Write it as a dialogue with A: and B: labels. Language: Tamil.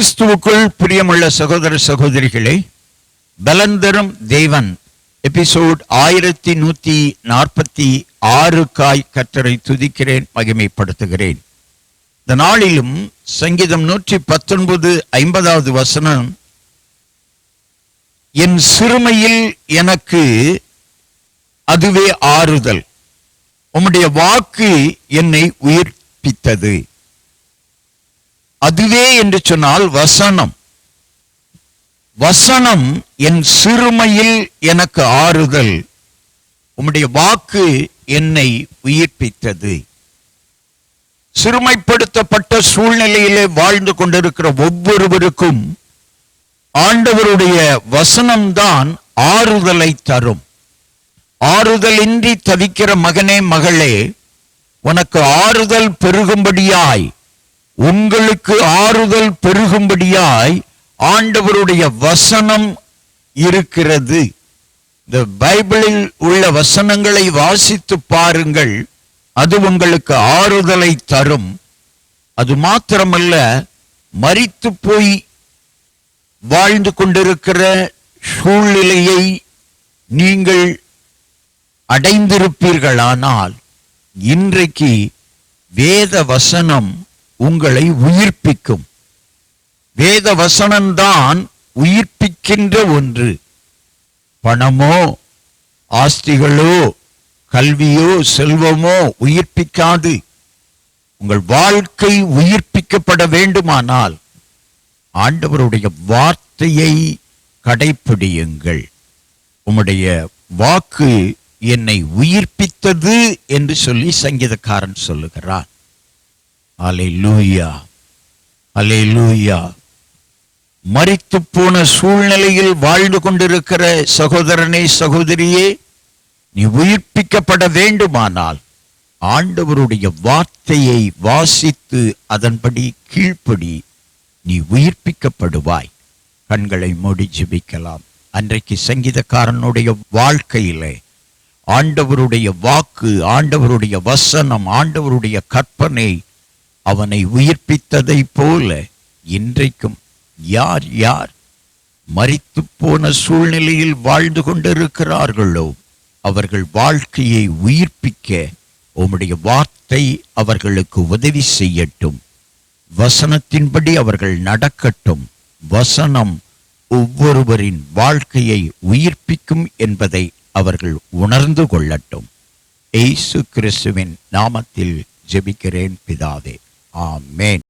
A: கிறிஸ்துவுக்குள் பிரியமுள்ள சகோதர சகோதரிகளே, பலந்தரும் தேவன் எபிசோட் 1146 கர்த்தரை துதிக்கிறேன், மகிமைப்படுத்துகிறேன். இந்த நாளிலும் சங்கீதம் 119:50 வசனம், என் சிறுமையில் எனக்கு அதுவே ஆறுதல், உம்முடைய வாக்கு என்னை உயிர்ப்பித்தது. அதுவே என்று சொன்னால் வசனம். வசனம் என் சிறுமையில் எனக்கு ஆறுதல், உம்முடைய வாக்கு என்னை உயிர்ப்பித்தது. சிறுமைப்படுத்தப்பட்ட சூழ்நிலையிலே வாழ்ந்து கொண்டிருக்கிற ஒவ்வொருவருக்கும் ஆண்டவருடைய வசனம்தான் ஆறுதலை தரும். ஆறுதலின்றி தவிக்கிற மகனே மகளே, உனக்கு ஆறுதல் பெருகும்படியாய், உங்களுக்கு ஆறுதல் பெருகும்படியாய் ஆண்டவருடைய வசனம் இருக்கிறது. இந்த பைபிளில் உள்ள வசனங்களை வாசித்து பாருங்கள், அது உங்களுக்கு ஆறுதலை தரும். அது மாத்திரமல்ல, மரித்து போய் வாழ்ந்து கொண்டிருக்கிற சூழ்நிலையை நீங்கள் அடைந்திருப்பீர்களானால், இன்றைக்கு வேத வசனம் உங்களை உயிர்ப்பிக்கும். வேத வசனம்தான் உயிர்ப்பிக்கின்ற ஒன்று. பணமோ, ஆஸ்திகளோ, கல்வியோ, செல்வமோ உயிர்ப்பிக்காது. உங்கள் வாழ்க்கை உயிர்ப்பிக்கப்பட வேண்டுமானால் ஆண்டவருடைய வார்த்தையை கடைப்பிடியுங்கள். உம்முடைய வாக்கு என்னை உயிர்ப்பித்தது என்று சொல்லி சங்கீதக்காரன் சொல்லுகிறார். அல்லேலூயா, அல்லேலூயா. மரித்து போன சூழ்நிலையில் வாழ்ந்து கொண்டிருக்கிற சகோதரனே, சகோதரியே, நீ உயிர்ப்பிக்கப்பட வேண்டுமானால் ஆண்டவருடைய வார்த்தையை வாசித்து அதன்படி கீழ்ப்படி, நீ உயிர்ப்பிக்கப்படுவாய். கண்களை மூடி ஜெபிக்கலாம். அன்றைக்கு சங்கீதக்காரனுடைய வாழ்க்கையிலே ஆண்டவருடைய வாக்கு, ஆண்டவருடைய வசனம், ஆண்டவருடைய கற்பனை அவனை உயிர்ப்பித்ததை போல இன்றைக்கும் யார் யார் மரித்து போன சூழ்நிலையில் வாழ்ந்து கொண்டிருக்கிறார்களோ அவர்கள் வாழ்க்கையை உயிர்ப்பிக்க உம்முடைய வார்த்தை அவர்களுக்கு உதவி செய்யட்டும். வசனத்தின்படி அவர்கள் நடக்கட்டும். வசனம் ஒவ்வொருவரின் வாழ்க்கையை உயிர்ப்பிக்கும் என்பதை அவர்கள் உணர்ந்து கொள்ளட்டும். இயேசு கிறிஸ்துவின் நாமத்தில் ஜெபிக்கிறேன் பிதாவே, ஆமென்.